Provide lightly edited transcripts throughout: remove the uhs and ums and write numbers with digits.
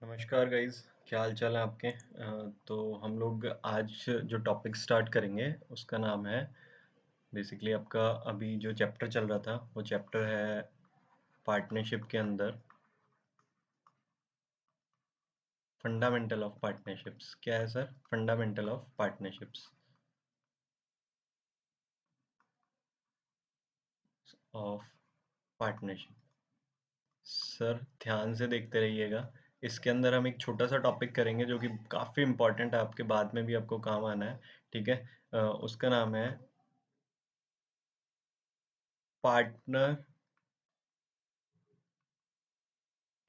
नमस्कार गाइस, क्या हाल चाल है आपके। तो हम लोग आज जो टॉपिक स्टार्ट करेंगे उसका नाम है बेसिकली आपका अभी जो चैप्टर चल रहा था वो चैप्टर है पार्टनरशिप के अंदर फंडामेंटल ऑफ पार्टनरशिप्स। क्या है sir? Fundamental of partnerships of partnership. Sir ध्यान से देखते रहिएगा। इसके अंदर हम एक छोटा सा टॉपिक करेंगे जो कि काफ़ी इम्पोर्टेंट है, आपके बाद में भी आपको काम आना है। ठीक है। उसका नाम है partner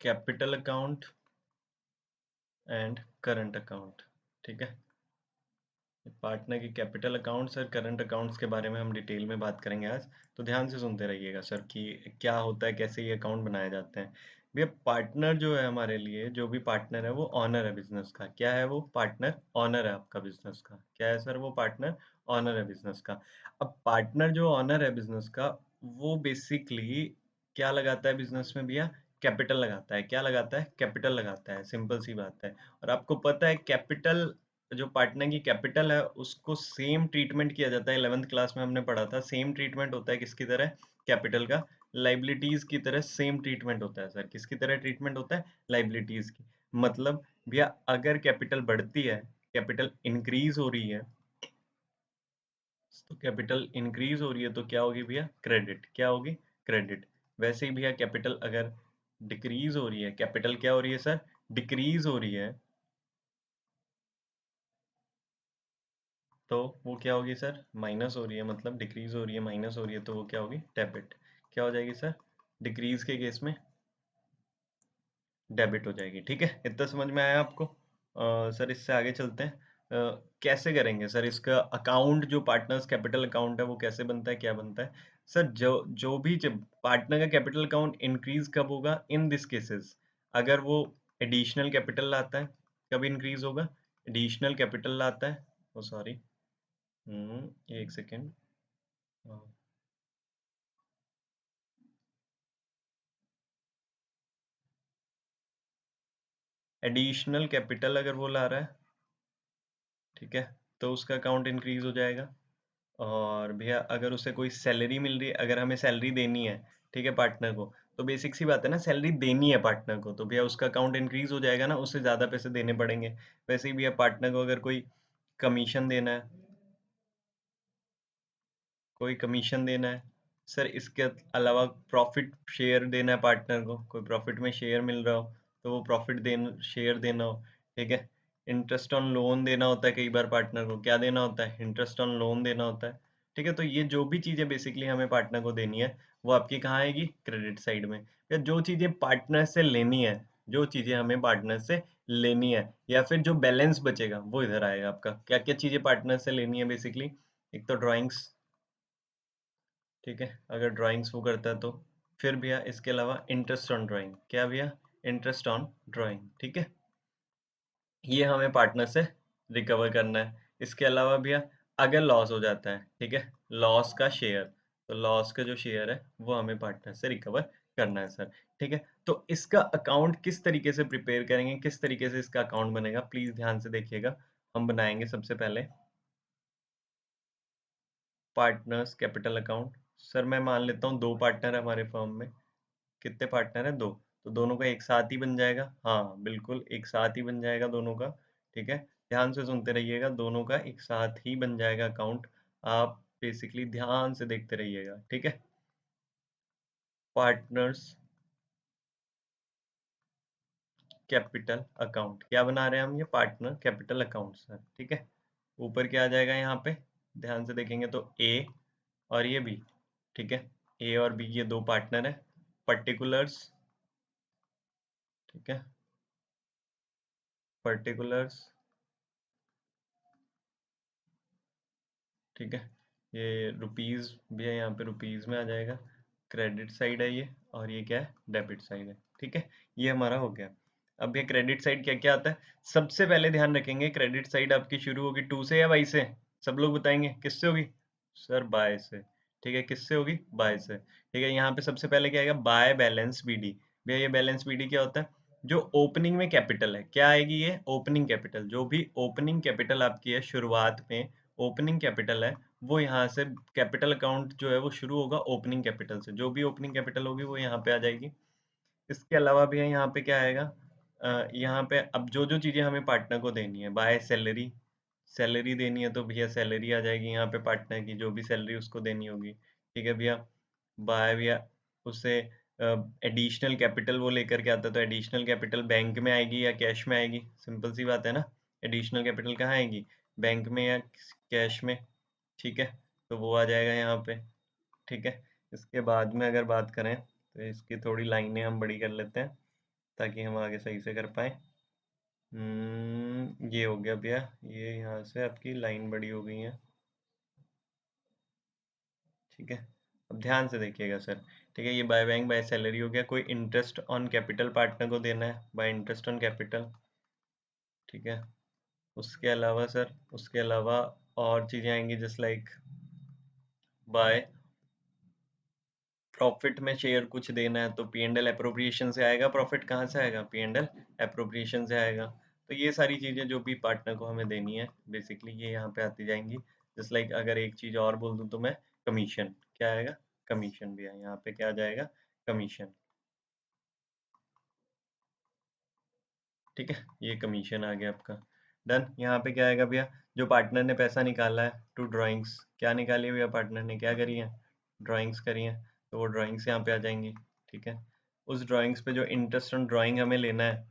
capital account and current account. ठीक है। पार्टनर की कैपिटल अकाउंट्स और करंट अकाउंट्स के बारे में हम डिटेल में बात करेंगे आज। तो ध्यान से सुनते रहिएगा सर कि क्या होता है, कैसे ये अकाउंट बनाए जाते हैं। भैया पार्टनर जो है हमारे लिए, जो भी पार्टनर है वो ऑनर है बिजनेस का। क्या है वो? पार्टनर ऑनर है आपका बिजनेस का। क्या है सर? वो पार्टनर ऑनर है बिजनेस का। अब पार्टनर जो ऑनर है बिजनेस का वो बेसिकली क्या लगाता है बिजनेस में भैया? कैपिटल लगाता है। क्या लगाता है? कैपिटल लगाता है। सिंपल सी बात है। और आपको पता है कैपिटल, जो पार्टनर की कैपिटल है उसको सेम ट्रीटमेंट किया जाता है। 11th क्लास में हमने पढ़ा था, सेम ट्रीटमेंट होता है किसकी तरह? कैपिटल का लाइबिलिटीज की तरह सेम ट्रीटमेंट होता है सर। किसकी तरह ट्रीटमेंट होता है? लाइबिलिटीज की। मतलब भैया अगर कैपिटल बढ़ती है, कैपिटल इंक्रीज हो रही है, तो कैपिटल इंक्रीज हो रही है तो क्या होगी भैया? क्रेडिट। क्या होगी? क्रेडिट। वैसे ही भैया कैपिटल अगर डिक्रीज हो रही है, कैपिटल क्या हो रही है सर? डिक्रीज हो रही है, तो वो क्या होगी सर? माइनस हो रही है। मतलब डिक्रीज हो रही है, माइनस हो रही है, तो वो क्या होगी? डेबिट। क्या हो जाएगी सर? डिक्रीज के केस में डेबिट हो जाएगी। ठीक है, इतना समझ में आया आपको? सर इससे आगे चलते हैं। कैसे करेंगे सर इसका अकाउंट? जो पार्टनर्स कैपिटल अकाउंट है वो कैसे बनता है, क्या बनता है? सर जो जो भी जब पार्टनर का कैपिटल अकाउंट इंक्रीज कब होगा? इन दिस केसेस, अगर वो एडिशनल कैपिटल लाता है। कब इंक्रीज होगा? एडिशनल कैपिटल लाता है। ओ सॉरी, एक सेकेंड। एडिशनल कैपिटल अगर वो ला रहा है, ठीक है, तो उसका अकाउंट इंक्रीज हो जाएगा। और भैया अगर उसे कोई सैलरी मिल रही है, अगर हमें सैलरी देनी है, ठीक है, पार्टनर को, तो बेसिक सी बात है ना, सैलरी देनी है पार्टनर को, तो भैया उसका अकाउंट इंक्रीज हो जाएगा ना, उससे ज़्यादा पैसे देने पड़ेंगे। वैसे ही भैया पार्टनर को अगर कोई कमीशन देना है, कोई कमीशन देना है सर, इसके अलावा प्रॉफिट शेयर देना है पार्टनर को, कोई प्रॉफिट में शेयर मिल रहा हो तो वो प्रॉफिट देना, शेयर देना हो। ठीक है। इंटरेस्ट ऑन लोन देना होता है कई बार पार्टनर को। क्या देना होता है? इंटरेस्ट ऑन लोन देना होता है। ठीक है, तो ये जो भी चीज़ें बेसिकली हमें पार्टनर को देनी है वो आपकी कहाँ आएगी? क्रेडिट साइड में। या जो चीज़ें पार्टनर से लेनी है, जो चीज़ें हमें पार्टनर से लेनी है, या फिर जो बैलेंस बचेगा वो इधर आएगा आपका। क्या क्या चीज़ें पार्टनर से लेनी है बेसिकली? एक तो ड्राइंग्स, ठीक है, अगर ड्राइंग्स वो करता है तो। फिर भैया इसके अलावा इंटरेस्ट ऑन ड्राइंग। क्या भैया? Interest on drawing. ठीक है, ये हमें पार्टनर से रिकवर करना है। इसके अलावा भैया अगर लॉस हो जाता है, ठीक है, लॉस का शेयर, तो लॉस का जो शेयर है वो हमें पार्टनर से रिकवर करना है सर। ठीक है, तो इसका अकाउंट किस तरीके से प्रिपेयर करेंगे, किस तरीके से इसका अकाउंट बनेगा, प्लीज ध्यान से देखिएगा। हम बनाएंगे सबसे पहले पार्टनर्स कैपिटल अकाउंट। सर मैं मान लेता हूँ दो पार्टनर है हमारे फर्म में। कितने पार्टनर हैं? दो। तो दोनों का एक साथ ही बन जाएगा। हाँ बिल्कुल, एक साथ ही बन जाएगा दोनों का। ठीक है, ध्यान से सुनते रहिएगा, दोनों का एक साथ ही बन जाएगा अकाउंट। आप बेसिकली ध्यान से देखते रहिएगा। ठीक है, पार्टनर्स कैपिटल अकाउंट क्या बना रहे हैं हम? ये पार्टनर कैपिटल अकाउंट सर। ठीक है, ऊपर क्या आ जाएगा यहाँ पे? ध्यान से देखेंगे तो ए और ये बी। ठीक है, ए और बी ये दो पार्टनर है। पर्टिकुलर्स, ठीक है, पर्टिकुलर्स, ठीक है, ये रुपीज भी है, यहाँ पे रुपीज में आ जाएगा। क्रेडिट साइड है ये, और ये क्या है? डेबिट साइड है। ठीक है, ये हमारा हो गया। अब ये क्रेडिट साइड क्या क्या आता है? सबसे पहले ध्यान रखेंगे, क्रेडिट साइड आपकी शुरू होगी टू से या बाई से? सब लोग बताएंगे किससे होगी? सर बाय से। ठीक है, किससे होगी? बाय से। ठीक है, यहाँ पे सबसे पहले क्या आएगा? By balance BD. भैया ये बैलेंस बीडी क्या होता है? जो ओपनिंग में कैपिटल है, क्या आएगी ये ओपनिंग कैपिटल, जो भी ओपनिंग कैपिटल आपकी है शुरुआत में, ओपनिंग कैपिटल है वो यहाँ से कैपिटल अकाउंट जो है वो शुरू होगा ओपनिंग कैपिटल से, जो भी ओपनिंग कैपिटल होगी वो यहाँ पे आ जाएगी। इसके अलावा भी है यहाँ पे क्या आएगा, यहाँ पे अब जो जो चीजें हमें पार्टनर को देनी है, बाय सैलरी, सैलरी देनी है तो भैया सैलरी आ जाएगी यहाँ पे पार्टनर की, जो भी सैलरी उसको देनी होगी, ठीक है भैया। बाय भैया उसे एडिशनल कैपिटल वो लेकर के आता है, तो एडिशनल कैपिटल बैंक में आएगी या कैश में आएगी, सिंपल सी बात है ना। एडिशनल कैपिटल कहाँ आएगी, बैंक में या कैश में, ठीक है। तो वो आ जाएगा यहाँ पे, ठीक है। इसके बाद में अगर बात करें तो इसकी थोड़ी लाइनें हम बड़ी कर लेते हैं ताकि हम आगे सही से कर पाए। ये हो गया भैया, ये यहाँ से आपकी लाइन बड़ी हो गई है, ठीक है। अब ध्यान से देखिएगा सर, ठीक है। ये बाय बैंक बाय सैलरी हो गया, कोई इंटरेस्ट ऑन कैपिटल पार्टनर को देना है, बाय इंटरेस्ट ऑन कैपिटल, ठीक है। उसके अलावा सर, उसके अलावा और चीजें आएंगी जस्ट लाइक बाय प्रॉफिट में शेयर कुछ देना है तो पी एंड एल अप्रोप्रिएशन से आएगा, प्रॉफिट कहाँ से आएगा, पी एंड एल अप्रोप्रिएशन से आएगा। तो ये सारी चीजें जो भी पार्टनर को हमें देनी है बेसिकली ये यहाँ पे आती जाएंगी। जस्ट लाइक अगर एक चीज और बोल दूं तो मैं कमीशन, क्या आएगा, कमीशन भी है यहाँ पे, क्या आ जाएगा, कमीशन, ठीक है। ये कमीशन आ गया आपका, डन। यहाँ पे क्या आएगा भैया, जो पार्टनर ने पैसा निकाला है टू ड्राइंग्स, क्या निकाली है भैया पार्टनर ने, क्या करी है, ड्राइंग्स करी है, तो वो ड्राइंग्स यहाँ पे आ जाएंगी, ठीक है। उस ड्राइंग्स पे जो इंटरेस्ट ऑन ड्राइंग हमें लेना है,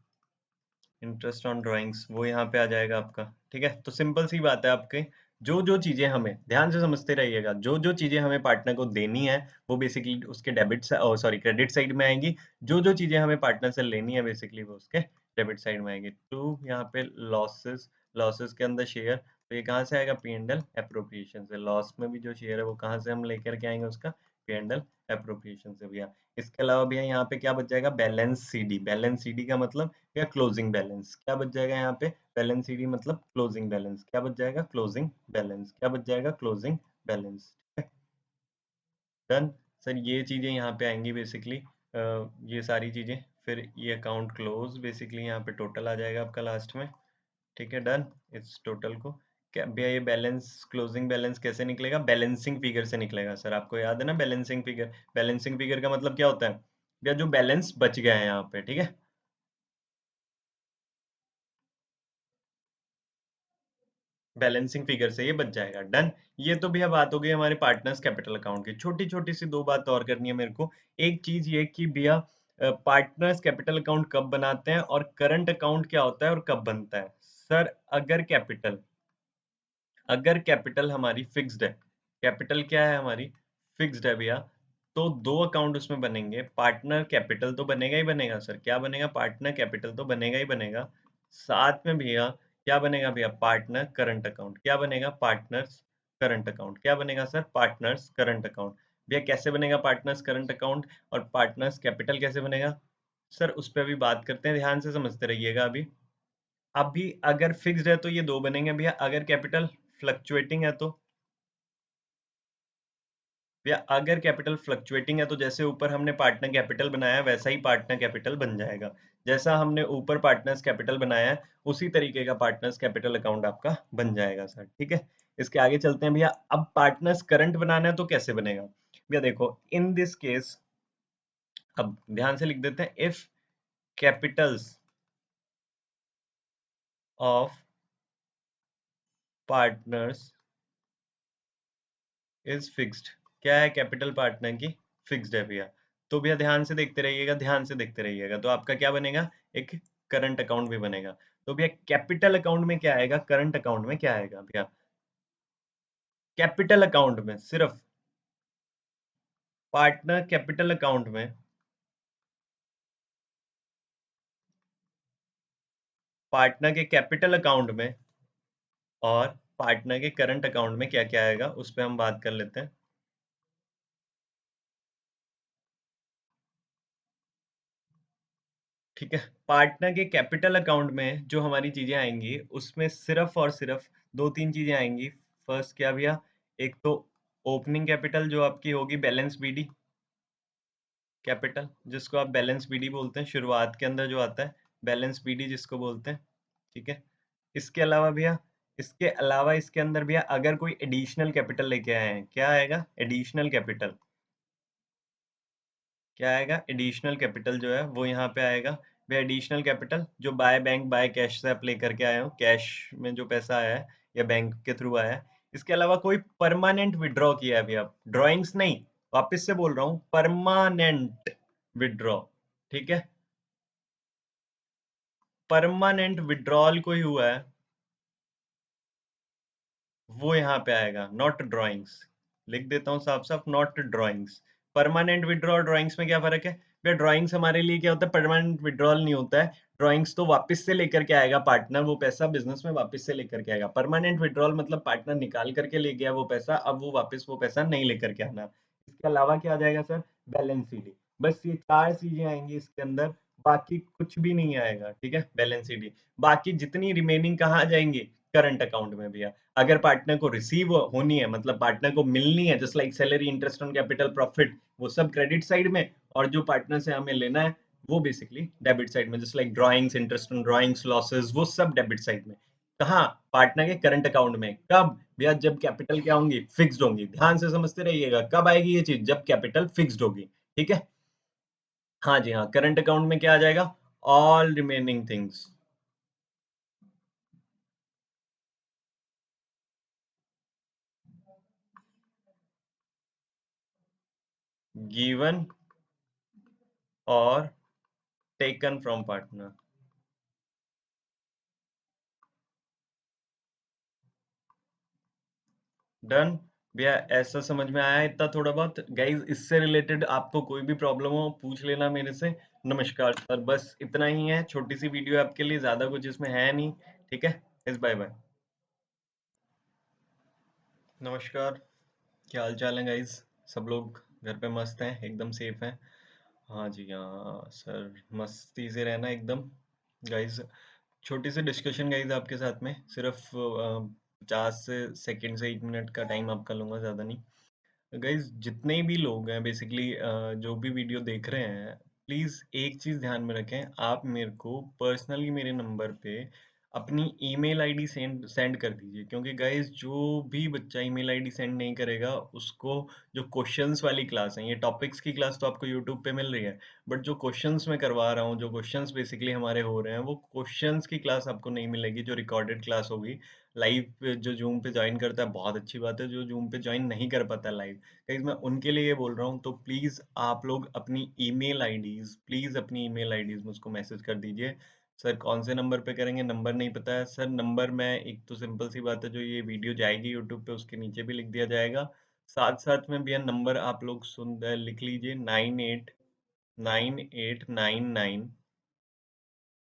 इंटरेस्ट ऑन ड्राइंग्स वो यहाँ पे आ जाएगा आपका, ठीक है। तो सिंपल सी बात है आपके, जो जो चीजें हमें ध्यान से समझते रहिएगा, जो जो चीजें हमें पार्टनर को देनी है वो बेसिकली उसके डेबिट सॉरी क्रेडिट साइड में आएंगी, जो जो चीजें हमें पार्टनर से लेनी है बेसिकली वो उसके डेबिट साइड में आएंगी। टू यहाँ पे लॉसेस, लॉसेस के अंदर शेयर, तो ये कहाँ से आएगा, पी एंड एल एप्रोप्रिएशन से, लॉस में भी जो शेयर है वो कहाँ से हम लेकर के आएंगे, उसका पी एंड एल एप्रोप्रिएशन से भैया। इसके अलावा भैया यहाँ पे क्या बच जाएगा, बैलेंस सीडी, बैलेंस सीडी का मतलब या क्लोजिंग बैलेंस, क्या बच जाएगा यहाँ पे, बैलेंस सीडी मतलब क्लोजिंग बैलेंस, क्या बच जाएगा, क्लोजिंग बैलेंस, क्या बच जाएगा, क्लोजिंग बैलेंस, ठीक है। डन सर, ये चीजें यहाँ पे आएंगी बेसिकली, ये सारी चीजें, फिर ये अकाउंट क्लोज बेसिकली यहाँ पे टोटल आ जाएगा आपका लास्ट में, ठीक है। डन, इस टोटल को क्या भैया, ये बैलेंस क्लोजिंग बैलेंस कैसे निकलेगा, बैलेंसिंग फिगर से निकलेगा सर, आपको याद है ना बैलेंसिंग फिगर, बैलेंसिंग फिगर का मतलब क्या होता है भैया, जो बैलेंस बच गया है यहाँ पे, ठीक है। बैलेंसिंग फिगर से ये बच जाएगा, डन। ये तो भैया बात हो गई हमारे पार्टनर्स कैपिटल अकाउंट की, छोटी छोटी सी दो बात और करनी है मेरे को। एक चीज ये कि भैया पार्टनर्स कैपिटल अकाउंट कब बनाते हैं और करंट अकाउंट क्या होता है और कब बनता है। सर अगर कैपिटल हमारी फिक्स्ड है, कैपिटल क्या है हमारी, फिक्स्ड है भैया, तो दो अकाउंट उसमें बनेंगे, पार्टनर कैपिटल तो बनेगा ही बनेगा सर, क्या बनेगा, पार्टनर कैपिटल तो बनेगा ही बनेगा, साथ में भैया क्या बनेगा भैया, पार्टनर करंट अकाउंट, क्या बनेगा, पार्टनर्स करंट अकाउंट, क्या बनेगा सर, पार्टनर्स करंट अकाउंट। भैया कैसे बनेगा पार्टनर्स करंट अकाउंट और पार्टनर्स कैपिटल कैसे बनेगा, सर उस पर अभी बात करते हैं, ध्यान से समझते रहिएगा। अभी अभी अगर फिक्स्ड है तो ये दो बनेंगे भैया, अगर कैपिटल फ्लक्चुएटिंग है तो भैया, अगर कैपिटल फ्लक्चुएटिंग है तो जैसे ऊपर हमने पार्टनर कैपिटल बनाया है वैसा ही पार्टनर कैपिटल बन जाएगा, जैसा हमने ऊपर पार्टनर्स कैपिटल बनाया है उसी तरीके का पार्टनर्स कैपिटल अकाउंट आपका बन जाएगा सर, ठीक है। इसके आगे चलते हैं भैया, अब पार्टनर्स करंट बनाना है तो कैसे बनेगा भैया, देखो इन दिस केस, अब ध्यान से लिख देते हैं, if Capitals of partners is fixed, क्या है, कैपिटल पार्टनर की फिक्स्ड है भैया, तो भैया ध्यान से देखते रहिएगा, ध्यान से देखते रहिएगा, तो आपका क्या बनेगा, एक करंट अकाउंट भी बनेगा। तो भैया कैपिटल अकाउंट में क्या आएगा, करंट अकाउंट में क्या आएगा भैया, कैपिटल अकाउंट में सिर्फ पार्टनर कैपिटल अकाउंट में, पार्टनर के कैपिटल अकाउंट में और पार्टनर के करंट अकाउंट में क्या क्या आएगा उस पर हम बात कर लेते हैं, ठीक है। पार्टनर के कैपिटल अकाउंट में जो हमारी चीजें आएंगी उसमें सिर्फ और सिर्फ दो तीन चीजें आएंगी। फर्स्ट क्या भैया, एक तो ओपनिंग कैपिटल जो आपकी होगी बैलेंस बीडी कैपिटल, जिसको आप बैलेंस बीडी बोलते हैं, शुरुआत के अंदर जो आता है बैलेंस पीडी जिसको बोलते हैं, ठीक है। इसके अलावा भैया, इसके अलावा इसके अंदर भैया अगर कोई एडिशनल कैपिटल लेके आए हैं, क्या आएगा एडिशनल कैपिटल, क्या आएगा एडिशनल कैपिटल जो है वो यहाँ पे आएगा। वे एडिशनल कैपिटल जो बाय बैंक बाय कैश से आप लेकर के आए हो, कैश में जो पैसा आया है या बैंक के थ्रू आया है। इसके अलावा कोई परमानेंट विड्रॉ किया है अभी, आप ड्रॉइंग्स नहीं, वापस से बोल रहा हूँ, परमानेंट विड्रॉ, ठीक है। परमानेंट विड्रॉल कोई हुआ है वो यहाँ पे आएगा, नॉट ड्राइंग्स। लिख देता हूँ साफ साफ, not drawings. Permanent withdrawal drawings में क्या फर्क है भैया? ड्राइंग्स हमारे लिए क्या होता है, परमानेंट विड्रॉल नहीं होता है। ड्राइंग्स तो वापस से लेकर के आएगा पार्टनर, वो पैसा बिजनेस में वापस से लेकर के आएगा। परमानेंट विड्रॉल मतलब पार्टनर निकाल करके ले गया वो पैसा, अब वो वापस वो पैसा नहीं लेकर के आना। इसके अलावा क्या आ जाएगा सर? Balance sheet. बस ये चार चीजें आएंगी इसके अंदर, बाकी कुछ भी नहीं आएगा, ठीक है। बैलेंस शीट, बाकी जितनी रिमेनिंग कहाँ आ जाएंगी? करंट अकाउंट में भैया। अगर पार्टनर को रिसीव होनी है, मतलब पार्टनर को मिलनी है, just like salary, interest on capital, profit, वो सब क्रेडिट साइड में, और जो पार्टनर से हमें लेना है वो बेसिकली डेबिट साइड में, just like drawings, interest on drawings, losses, वो सब डेबिट साइड में। कहाँ? पार्टनर के करंट अकाउंट में। कब भैया? जब कैपिटल क्या होंगी? फिक्स्ड होंगी। ध्यान से समझते रहिएगा, कब आएगी ये चीज? जब कैपिटल फिक्स्ड होगी, ठीक है। हाँ जी हाँ, करंट अकाउंट में क्या आ जाएगा? ऑल रिमेनिंग थिंग्स गिवन और टेकन फ्रॉम पार्टनर। डन भैया, ऐसा समझ में आया इतना थोड़ा बहुत? गाइज इससे रिलेटेड आपको कोई भी प्रॉब्लम हो पूछ लेना मेरे से। नमस्कार सर, बस इतना ही है, छोटी सी वीडियो आपके लिए, ज्यादा कुछ इसमें है नहीं, ठीक है। इस बाय बाय। नमस्कार, क्या हाल चाल है गाइज? सब लोग घर पे मस्त हैं, एकदम सेफ हैं? हाँ जी हाँ सर, मस्ती से रहना एकदम। गाइज छोटी सी डिस्कशन गाइज आपके साथ में, सिर्फ 50 सेकेंड से 1 मिनट का टाइम आपका लूंगा, ज़्यादा नहीं। गाइज जितने भी लोग हैं बेसिकली, जो भी वीडियो देख रहे हैं, प्लीज़ एक चीज़ ध्यान में रखें, आप मेरे को पर्सनली मेरे नंबर पे अपनी ईमेल आईडी सेंड सेंड कर दीजिए, क्योंकि गाइज जो भी बच्चा ईमेल आईडी सेंड नहीं करेगा उसको, जो क्वेश्चंस वाली क्लास है, ये टॉपिक्स की क्लास तो आपको यूट्यूब पे मिल रही है, बट जो क्वेश्चंस मैं करवा रहा हूँ, जो क्वेश्चंस बेसिकली हमारे हो रहे हैं, वो क्वेश्चंस की क्लास आपको नहीं मिलेगी, जो रिकॉर्डेड क्लास होगी। लाइव जो जूम पे ज्वाइन करता है बहुत अच्छी बात है, जो जूम पे ज्वाइन नहीं कर पाता लाइव, गाइस मैं उनके लिए ये बोल रहा हूँ, तो प्लीज आप लोग अपनी ईमेल आईडीज, प्लीज अपनी ईमेल आईडीज मुझको मैसेज कर दीजिए। सर कौन से नंबर पे करेंगे? नंबर नहीं पता है सर। नंबर मैं, एक तो सिंपल सी बात है, जो ये वीडियो जाएगी यूट्यूब पे उसके नीचे भी लिख दिया जाएगा। साथ साथ में भैया नंबर आप लोग लिख लीजिए, 989899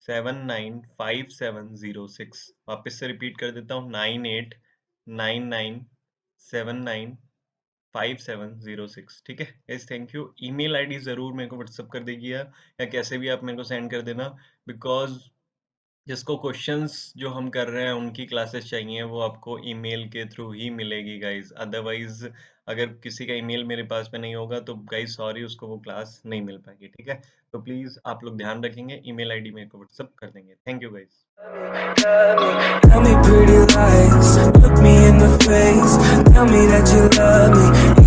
795706। वापस से रिपीट कर देता हूँ, 9899795706, ठीक है guys. Thank you. Email ID जरूर मेरे को व्हाट्सअप कर दीजिए, या कैसे भी आप मेरे को सेंड कर देना, बिकॉज जिसको क्वेश्चंस जो हम कर रहे हैं उनकी क्लासेस चाहिए, वो आपको ईमेल के थ्रू ही मिलेगी गाइस। अदरवाइज अगर किसी का ईमेल मेरे पास में नहीं होगा तो गाइस सॉरी, उसको वो क्लास नहीं मिल पाएगी, ठीक है। तो प्लीज आप लोग ध्यान रखेंगे, ईमेल आईडी मेरे को व्हाट्सअप कर देंगे। Thank you guys. Tell me pretty lies, look me in the face. Tell me that you love me.